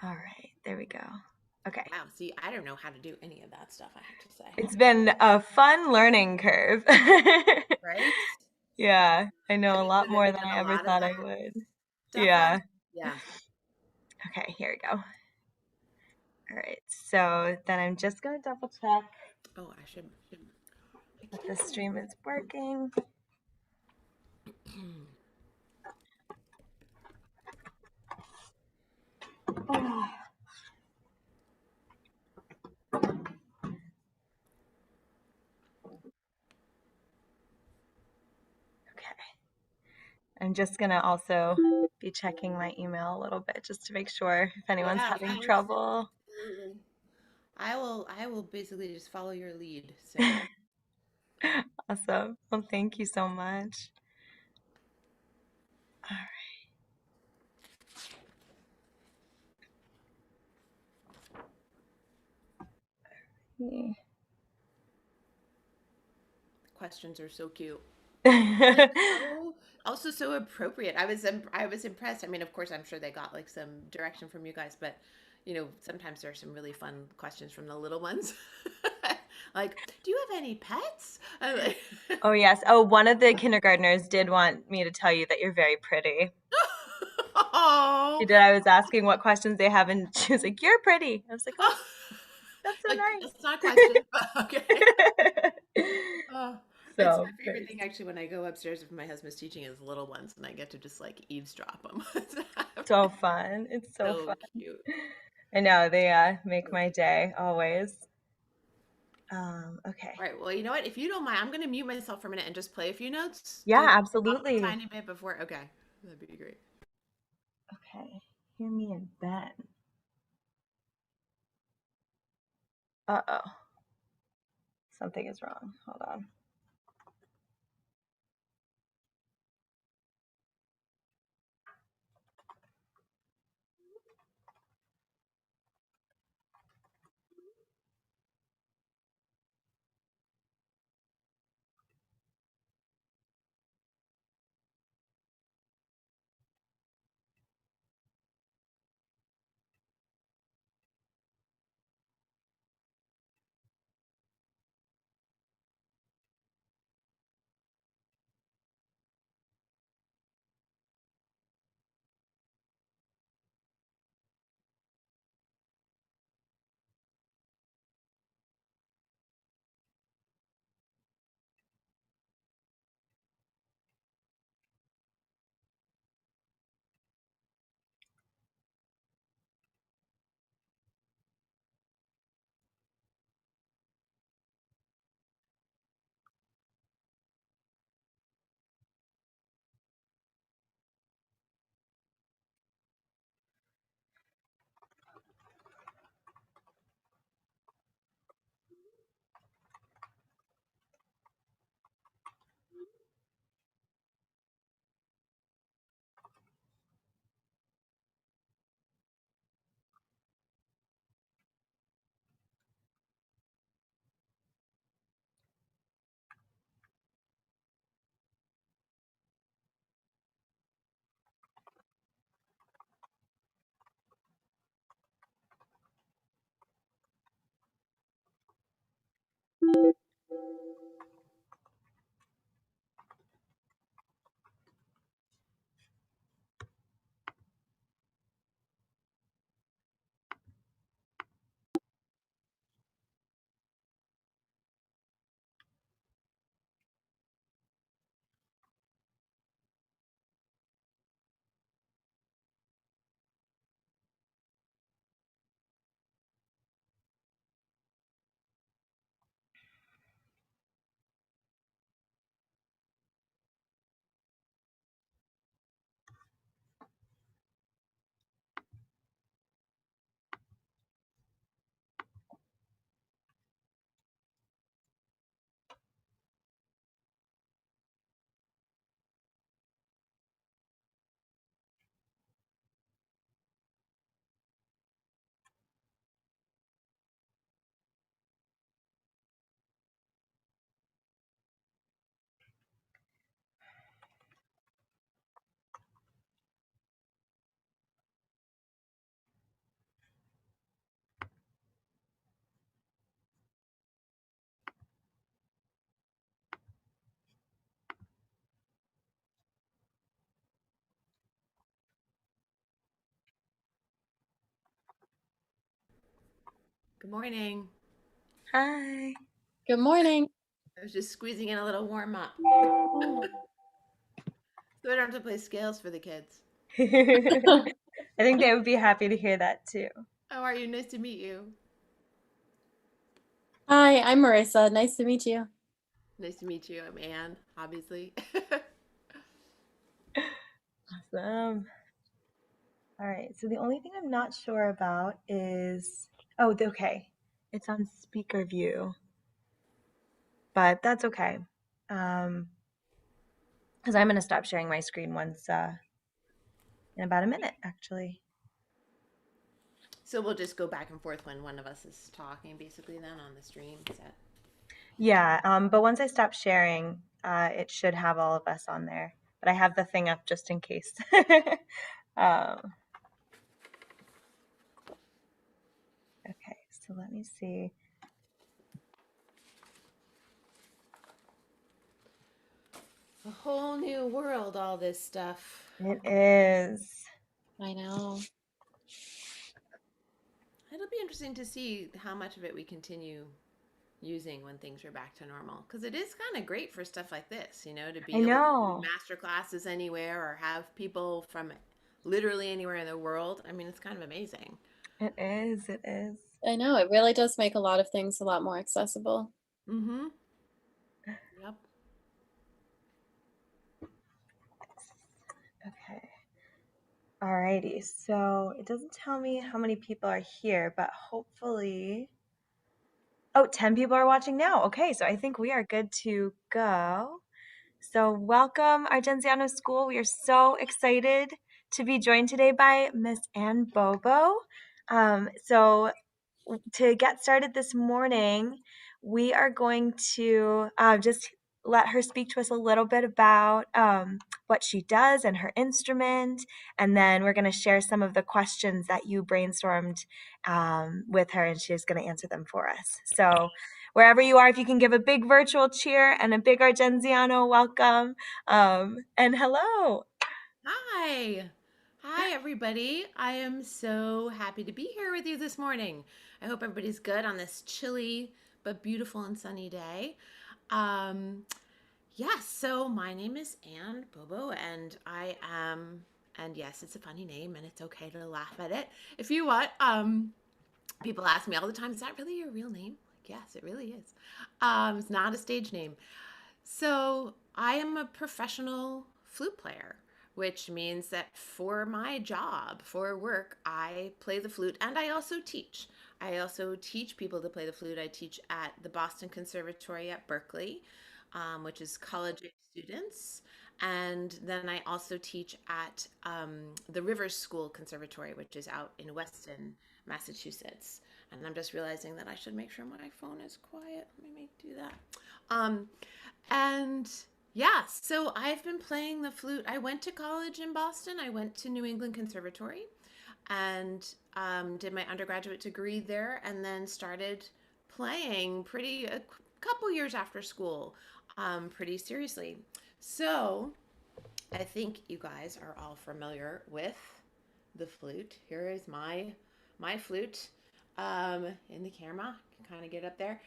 All right, there we go. Okay. Wow. See, I don't know how to do any of that stuff, I have to say. It's been a fun learning curve. Right? Yeah, I know Have a you lot done, have more you than done I a ever lot of thought I that would. stuff Yeah. then? Yeah. Okay, here we go. All right, so then I'm just gonna double check Oh, I should. I that can't the stream is working. remember. Oh, okay. I'm just gonna also be checking my email a little bit just to make sure if anyone's Yeah, of having course. trouble. Absolutely. I will basically just follow your lead. So, Awesome. Well, thank you so much. All right. questions are so cute. And so also so appropriate. I was impressed. I mean, of course, I'm sure they got like some direction from you guys, but sometimes there are some really fun questions from the little ones. Like, do you have any pets? I'm like, Oh, yes. Oh, one of the kindergartners did want me to tell you that you're very pretty. She oh, did. I was asking what questions they have, and she was like, "You're pretty." I was like, "Oh, that's so like nice." that's not a question, but okay. Oh, it's So my favorite great. thing actually when I go upstairs if my husband's teaching his little ones and I get to just like eavesdrop them. So fun. It's so So fun. cute. I know they make So my cute. day always. Okay. All right. Well, you know what? If you don't mind, I'm going to mute myself for a minute and just play a few notes. Yeah, Do a absolutely. tiny bit before. Okay. That'd be great. Okay. Hear me and Ben. Uh-oh. Something is wrong. Hold on. Good morning. Hi. Good morning. I was just squeezing in a little warm up. Oh. So I don't have to play scales for the kids. I think they would be happy to hear that too. How are you? Nice to meet you. Hi, I'm Marissa. Nice to meet you. Nice to meet you. I'm Anne, obviously. Awesome. All right. So the only thing I'm not sure about is, oh, okay. It's on speaker view, but that's okay. Because I'm going to stop sharing my screen once in about a minute, actually. So we'll just go back and forth when one of us is talking, basically, then on the stream. Is that Yeah. But once I stop sharing, it should have all of us on there. But I have the thing up just in case. um, okay. So let me see. a whole new world, all this stuff? It is. I know. It'll be interesting to see how much of it we continue using when things are back to normal. Because it is kind of great for stuff like this, to I be able to do know. master classes anywhere or have people from literally anywhere in the world. I mean, it's kind of amazing. It is. It is. I know. It really does make a lot of things a lot more accessible. Mm-hmm. Yep. Okay. Alrighty. So it doesn't tell me how many people are here, but hopefully. Oh, 10 people are watching now. Okay, so I think we are good to go. So welcome, Argenziano School. We are so excited to be joined today by Miss Ann Bobo. So to get started this morning, we are going to just let her speak to us a little bit about what she does and her instrument, and then we're going to share some of the questions that you brainstormed with her, and she's going to answer them for us. So wherever you are, if you can give a big virtual cheer and a big Argenziano welcome, and hello. Hi. Hi, everybody. I am so happy to be here with you this morning. I hope everybody's good on this chilly but beautiful and sunny day. Um, yes, so my name is Anne Bobo, and and yes, it's a funny name, and it's okay to laugh at it if you want. People ask me all the time, is that really your real name? Like, yes, it really is. It's not a stage name. So I am a professional flute player, which means that for my job, for work, I play the flute and I also teach. I also teach people to play the flute. I teach at the Boston Conservatory at Berkeley, which is college age students. And then I also teach at the Rivers School Conservatory, which is out in Weston, Massachusetts. And I'm just realizing that I should make sure my phone is quiet. Let me do that. Um, and yeah, so I've been playing the flute. I went to college in Boston. I went to New England Conservatory and did my undergraduate degree there, and then started playing a couple years after school, pretty seriously. So I think you guys are all familiar with the flute. Here is my flute in the camera. You can kind of get up there.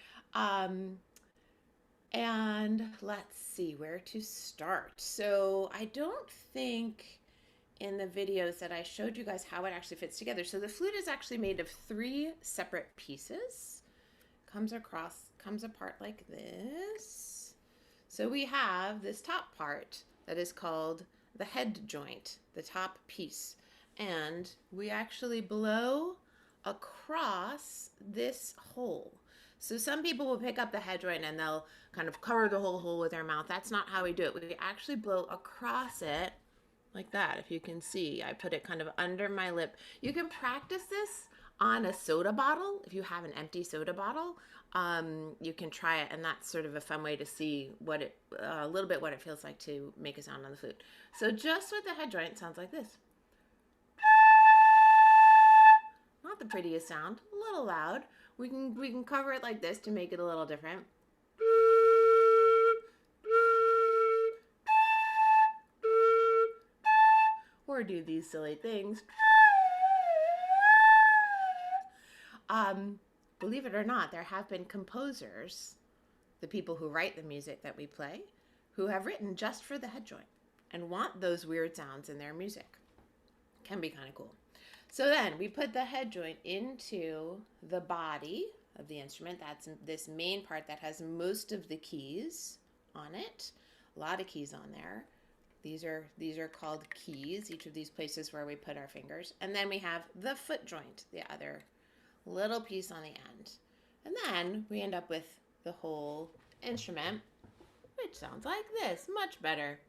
And let's see where to start. So I don't think in the videos that I showed you guys how it actually fits together. So the flute is actually made of three separate pieces. Comes apart like this. So we have this top part that is called the head joint, the top piece. And we actually blow across this hole. So some people will pick up the head joint and they'll kind of cover the whole hole with their mouth. That's not how we do it. We actually blow across it like that. If you can see, I put it kind of under my lip. You can practice this on a soda bottle. If you have an empty soda bottle, you can try it, and that's sort of a fun way to see a little bit what it feels like to make a sound on the flute. So just with the head joint, it sounds like this. Not the prettiest sound, a little loud. We can cover it like this to make it a little different. Or do these silly things. believe it or not, there have been composers, the people who write the music that we play, who have written just for the head joint and want those weird sounds in their music. Can be kind of cool. So then we put the head joint into the body of the instrument. That's this main part that has most of the keys on it. A lot of keys on there. These are called keys, each of these places where we put our fingers. And then we have the foot joint, the other little piece on the end. And then we end up with the whole instrument, which sounds like this, much better.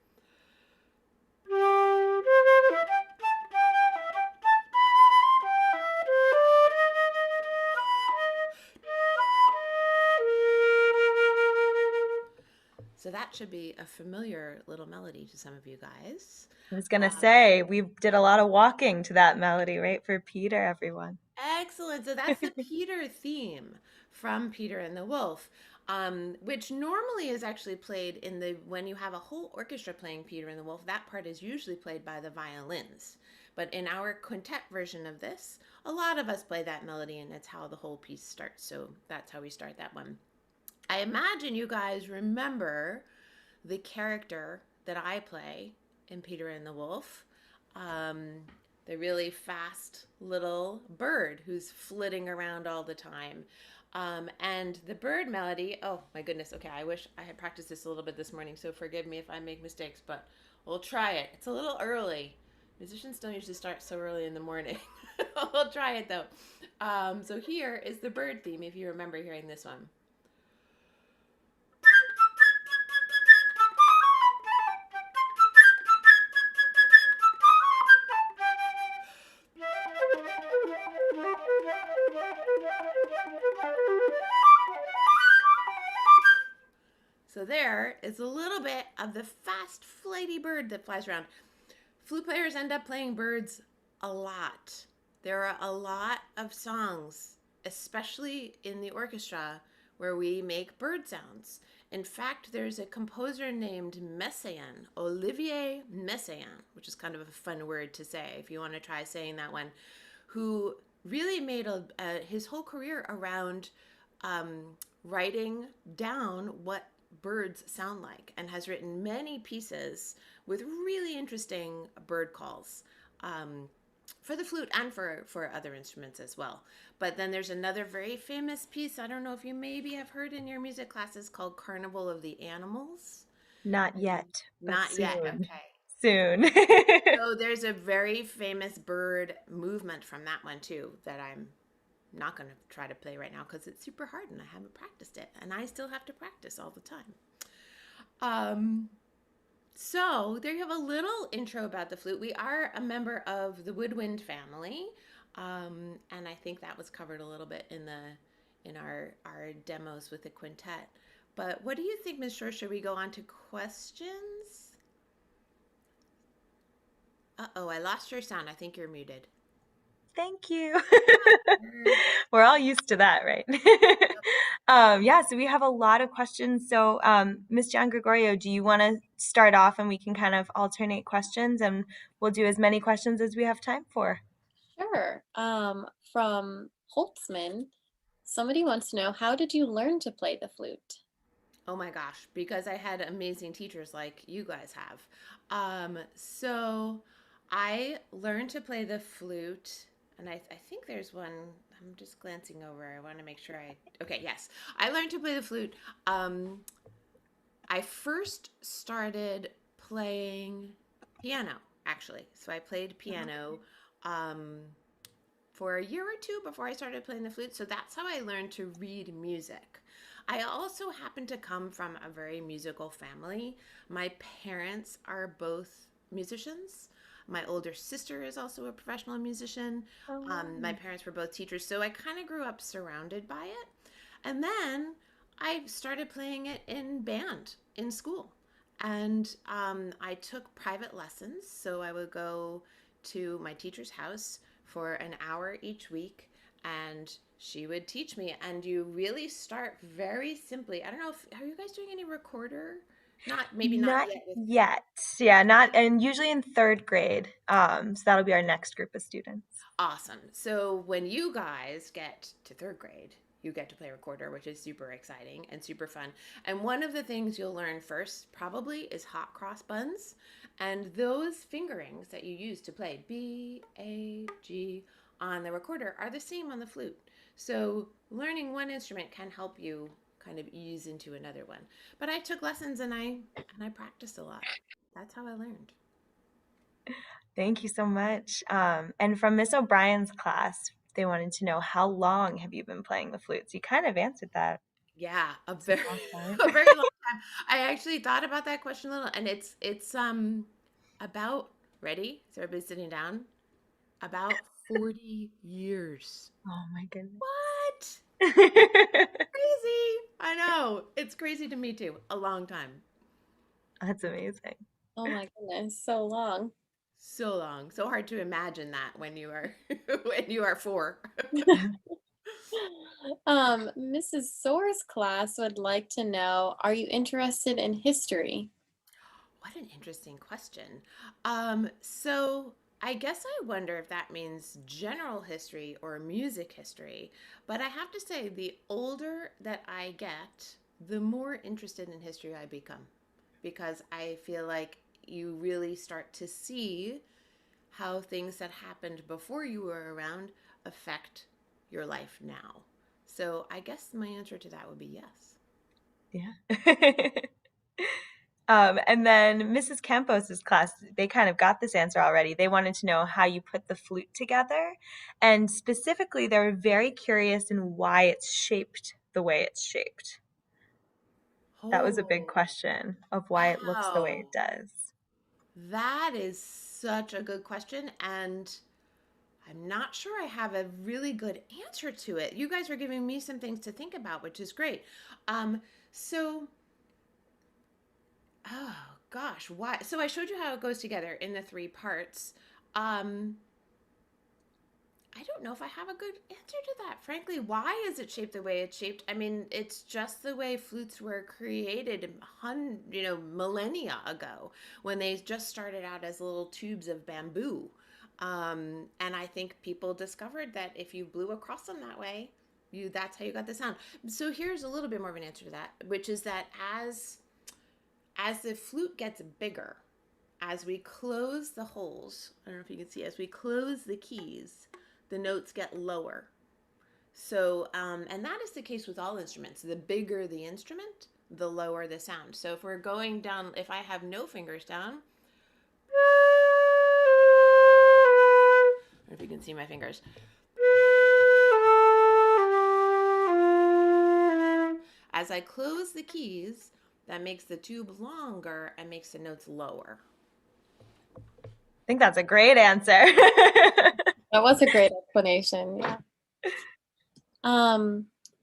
So that should be a familiar little melody to some of you guys. I was gonna say, we did a lot of walking to that melody, right? For Peter, everyone. Excellent. So that's the Peter theme from Peter and the Wolf, which normally is actually played in the when you have a whole orchestra playing Peter and the Wolf. That part is usually played by the violins. But in our quintet version of this, a lot of us play that melody, and it's how the whole piece starts. So that's how we start that one. I imagine you guys remember the character that I play in Peter and the Wolf. Um, the really fast little bird who's flitting around all the time. And the bird melody, oh my goodness, okay, I wish I had practiced this a little bit this morning, so forgive me if I make mistakes, but we'll try it. It's a little early. Musicians don't usually start so early in the morning. We'll try it though. So here is the bird theme, if you remember hearing this one. So there is a little bit of the fast, flighty bird that flies around. Flute players end up playing birds a lot. There are a lot of songs, especially in the orchestra, where we make bird sounds. In fact, there's a composer named Messiaen, Olivier Messiaen, which is kind of a fun word to say if you want to try saying that one, who really made his whole career around writing down what birds sound like, and has written many pieces with really interesting bird calls for the flute and for other instruments as well. But then there's another very famous piece, I don't know if you maybe have heard in your music classes, called Carnival of the Animals. Not yet, but Not yet, soon. okay. Soon. So there's a very famous bird movement from that one too that I'm not going to try to play right now because it's super hard and I haven't practiced it, and I still have to practice all the time. So there you have a little intro about the flute. We are a member of the woodwind family, and I think that was covered a little bit in our demos with the quintet. But what do you think, Ms. Shore? Should we go on to questions? Uh-oh, I lost your sound. I think you're muted. Thank you. We're all used to that, right? Yeah, so we have a lot of questions. So, Miss John Gregorio, do you want to start off and we can kind of alternate questions and we'll do as many questions as we have time for? Sure. From Holtzman, somebody wants to know, how did you learn to play the flute? Oh my gosh, because I had amazing teachers like you guys have. So I learned to play the flute, and I think there's one. I'm just glancing over. I want to make sure Okay, yes. I learned to play the flute. I first started playing piano, actually. So I played piano for a year or two before I started playing the flute. So that's how I learned to read music. I also happen to come from a very musical family. My parents are both musicians. My older sister is also a professional musician. Oh, wow. My parents were both teachers, so I kind of grew up surrounded by it. And then I started playing it in band in school. And I took private lessons, so I would go to my teacher's house for an hour each week, and she would teach me. And you really start very simply. I don't know if are you guys doing any recorder? Maybe not Not yet with yet. Yeah, not, and usually in third grade. So that'll be our next group of students. awesome. So when you guys get to third grade, you get to play recorder, which is super exciting and super fun. And one of the things you'll learn first probably is hot cross buns. And those fingerings that you use to play B, A, G on the recorder are the same on the flute. So learning one instrument can help you kind of ease into another one. But I took lessons and I practiced a lot. That's how I learned. Thank you so much. And from Miss O'Brien's class, they wanted to know how long have you been playing the flutes? You kind of answered that. Yeah, a It's a very long time. a very long time. I actually thought about that question a little, and it's about ready. So everybody's sitting down. About 40 years. Oh my goodness. What? Crazy. I know. It's crazy to me too. A long time. That's amazing. Oh my goodness, so long. So long. So hard to imagine that when you are when you are four. Mrs. Soar's class would like to know, are you interested in history? What an interesting question. So I guess I wonder if that means general history or music history. But I have to say, the older that I get, the more interested in history I become. Because I feel like you really start to see how things that happened before you were around affect your life now. So I guess my answer to that would be yes. Yeah. And then Mrs. Campos's class, they kind of got this answer already. They wanted to know how you put the flute together. And specifically, they were very curious in why it's shaped the way it's shaped. That was a big Oh, question of why it looks the way wow. it does. That is such a good question. And I'm not sure I have a really good answer to it. You guys are giving me some things to think about, which is great. Um, so, oh gosh, why? So I showed you how it goes together in the three parts. Um, I don't know if I have a good answer to that. Frankly, why is it shaped the way it's shaped? I mean, it's just the way flutes were created, millennia ago when they just started out as little tubes of bamboo. And I think people discovered that if you blew across them that way, that's how you got the sound. So here's a little bit more of an answer to that, which is that as the flute gets bigger, as we close the holes, I don't know if you can see, as we close the keys, the notes get lower. So, and that is the case with all instruments. The bigger the instrument, the lower the sound. So if we're going down, if I have no fingers down, I don't know if you can see my fingers. As I close the keys, that makes the tube longer and makes the notes lower. I think that's a great answer. That was a great explanation. Yeah.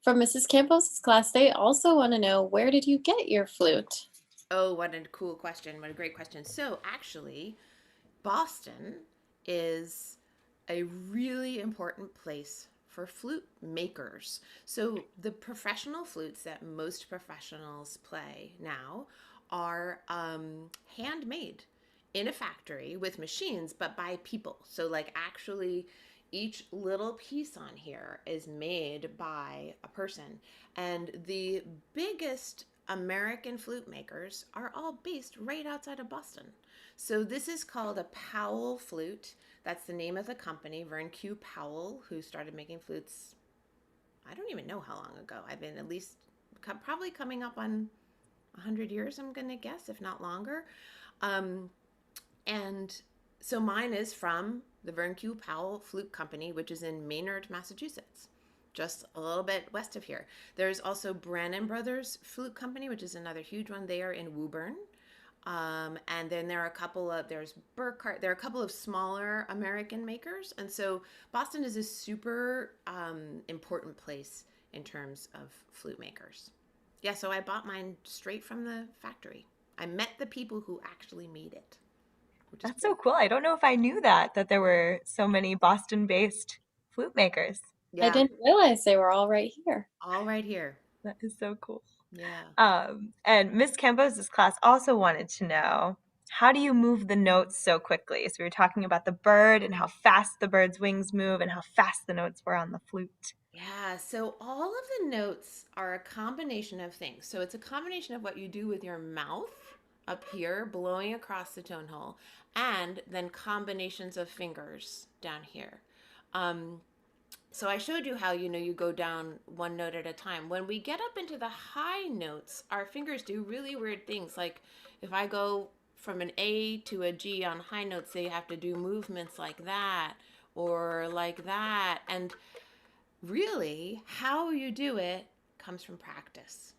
From Mrs. Campos's class, they also want to know, where did you get your flute? Oh, what a cool question. What a great question. So, actually, Boston is a really important place for flute makers. So, the professional flutes that most professionals play now are handmade in a factory with machines, but by people. So, like, actually, each little piece on here is made by a person. And the biggest American flute makers are all based right outside of Boston. So this is called a Powell flute. That's the name of the company, Vern Q. Powell, who started making flutes, I don't even know how long ago. I've been at least probably coming up on 100 years, I'm going to guess, if not longer. Um, and so mine is from the Vern Q. Powell Flute Company, which is in Maynard, Massachusetts, just a little bit west of here. There's also Brannan Brothers Flute Company, which is another huge one. They are in Woburn. And then there's Burkhart, there are a couple of smaller American makers. And so Boston is a super important place in terms of flute makers. Yeah, so I bought mine straight from the factory. I met the people who actually made it, which is That's so cool. cool. I don't know if I knew that there were so many Boston-based flute makers. I Yeah, didn't realize they were all right here. all right here. That is so cool. Yeah. And Miss Campos's class also wanted to know, How do you move the notes so quickly? So we were talking about the bird and how fast the bird's wings move and how fast the notes were on the flute. Yeah, so all of the notes are a combination of things. So it's a combination of what you do with your mouth up here, blowing across the tone hole, and then combinations of fingers down here. Um, so I showed you how, you go down one note at a time. When we get up into the high notes, our fingers do really weird things. Like if I go from an A to a G on high notes, they have to do movements like that or like that. And really, how you do it comes from practice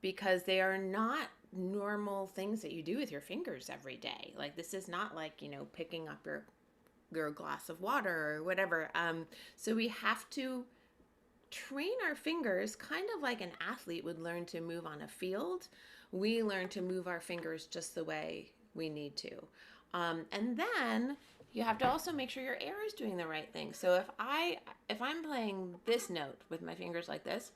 because they are not normal things that you do with your fingers every day. Like this is not like, picking up your glass of water or whatever. So we have to train our fingers kind of like an athlete would learn to move on a field. We learn to move our fingers just the way we need to. And then you have to also make sure your air is doing the right thing. So if I'm playing this note with my fingers like this,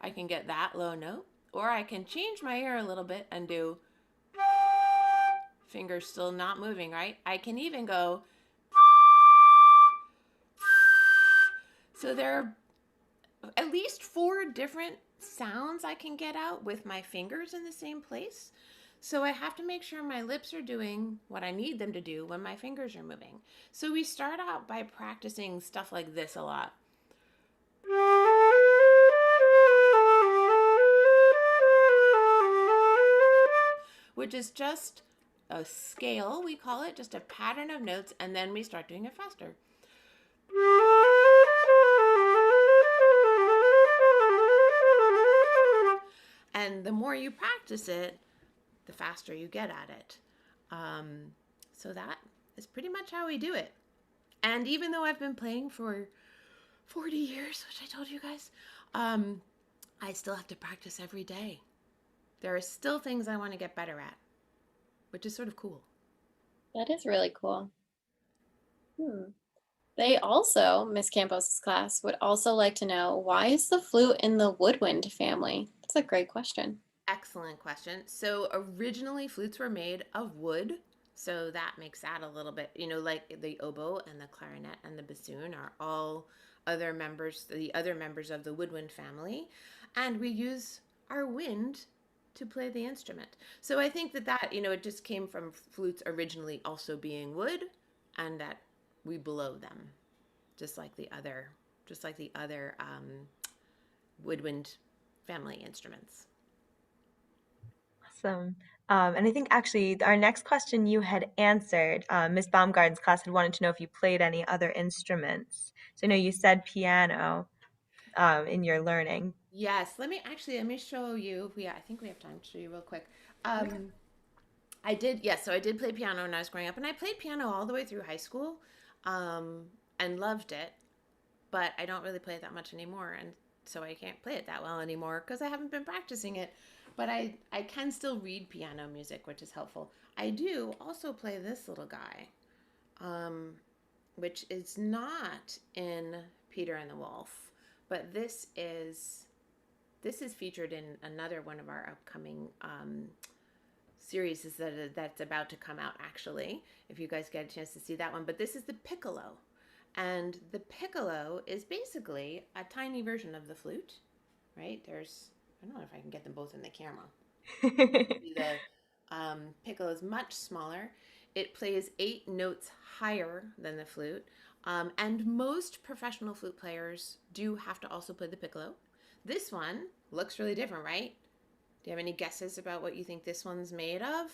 I can get that low note, or I can change my air a little bit and do fingers still not moving, right? I can even go. So there are at least 4 different sounds I can get out with my fingers in the same place. So I have to make sure my lips are doing what I need them to do when my fingers are moving. So we start out by practicing stuff like this a lot. Which is just a scale, we call it, just a pattern of notes, and then we start doing it faster. And the more you practice it, the faster you get at it. So that is pretty much how we do it. And even though I've been playing for 40 years, which I told you guys, I still have to practice every day. There are still things I want to get better at, which is sort of cool. That is really cool. Hmm. They also, Miss Campos's class, would also like to know, why is the flute in the woodwind family? That's a great question. Excellent question. So originally flutes were made of wood. So that makes that a little bit, like the oboe and the clarinet and the bassoon are all the other members of the woodwind family. And we use our wind to play the instrument. So I think that, it just came from flutes originally also being wood and that we blow them just like the other woodwind family instruments. Awesome. And I think actually our next question you had answered. Miss Baumgarten's class had wanted to know if you played any other instruments. So I know you said piano in your learning. Yes, let me show you. Yeah, I think we have time to show you real quick. Okay. I did, yes, so I did play piano when I was growing up, and I played piano all the way through high school, and loved it, but I don't really play it that much anymore, and so I can't play it that well anymore because I haven't been practicing it. But I can still read piano music, which is helpful. I do also play this little guy, um, which is not in Peter and the Wolf, but this is featured in another one of our upcoming series that's about to come out, actually, if you guys get a chance to see that one. But this is the piccolo. And the piccolo is basically a tiny version of the flute, right? I don't know if I can get them both in the camera. The piccolo is much smaller. It plays 8 notes higher than the flute. And most professional flute players do have to also play the piccolo. This one looks really different, right? Do you have any guesses about what you think this one's made of?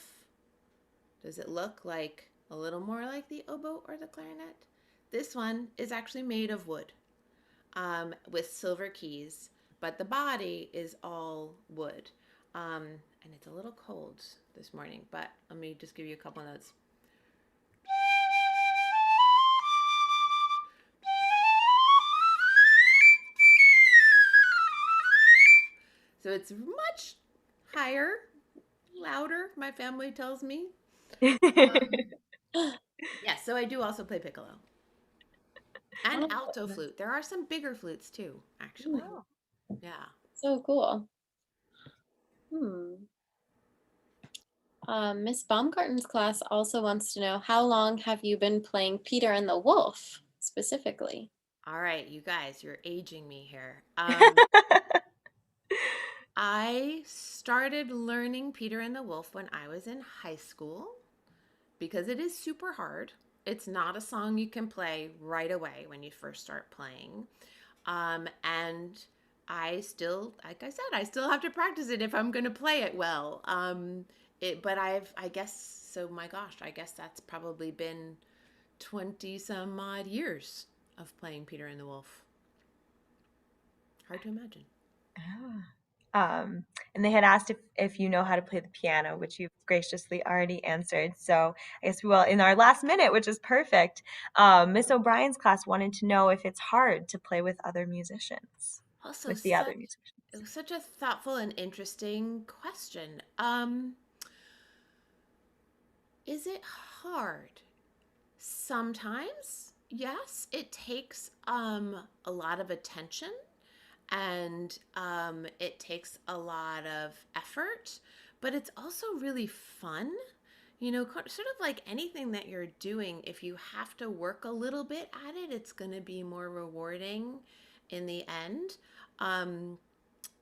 Does it look like a little more like the oboe or the clarinet? This one is actually made of wood with silver keys, but the body is all wood. And it's a little cold this morning, but let me just give you a couple notes. So it's much higher, louder, my family tells me. Um, yeah, so I do also play piccolo and Oh, alto flute. There are some bigger flutes too, actually. hmm, Yeah. so cool. Hmm. Miss Baumgarten's class also wants to know how long have you been playing Peter and the Wolf specifically? All right, you guys, you're aging me here. I started learning Peter and the Wolf when I was in high school because it is super hard. It's not a song you can play right away when you first start playing. And I still, like I said, I still have to practice it if I'm going to play it well. But I guess, so my gosh, I guess that's probably been 20 some odd years of playing Peter and the Wolf. Hard to imagine. Ah. And they had asked if you know how to play the piano, which you've graciously already answered. So I guess we will in our last minute, which is perfect. Miss O'Brien's class wanted to know if it's hard to play with other musicians, Also, with the other it musicians. was such a thoughtful and interesting question. Is it hard? Sometimes, yes, it takes a lot of attention and it takes a lot of effort, but it's also really fun. You know, sort of like anything that you're doing, if you have to work a little bit at it, it's going to be more rewarding in the end. Um,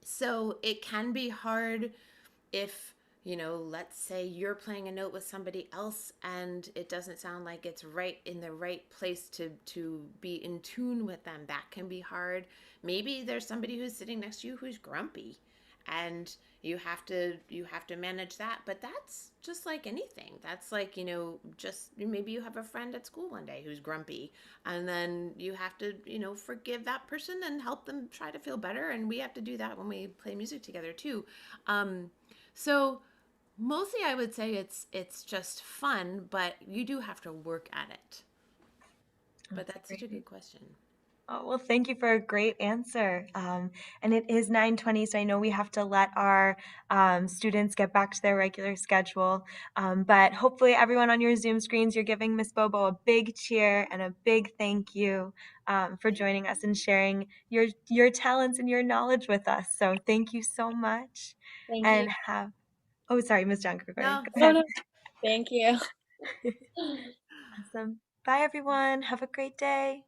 so it can be hard if, you know, let's say you're playing a note with somebody else and it doesn't sound like it's right in the right place to be in tune with them. That can be hard. Maybe there's somebody who's sitting next to you who's grumpy and you have to manage that, but that's just like anything. That's like, you know, just maybe you have a friend at school one day who's grumpy, and then you have to, you know, forgive that person and help them try to feel better, and we have to do that when we play music together too. So mostly I would say it's just fun, but you do have to work at it. But That's that's such great. a good question. Oh, well, thank you for a great answer. And it is 9:20, so I know we have to let our students get back to their regular schedule. But hopefully everyone on your Zoom screens, you're giving Miss Bobo a big cheer and a big thank you for Thank joining you. us and sharing your talents and your knowledge with us. So thank you so much. Thank you. And oh, sorry, Miss John Gregory. No, Go Oh ahead. no, thank you. Awesome. Bye, everyone. Have a great day.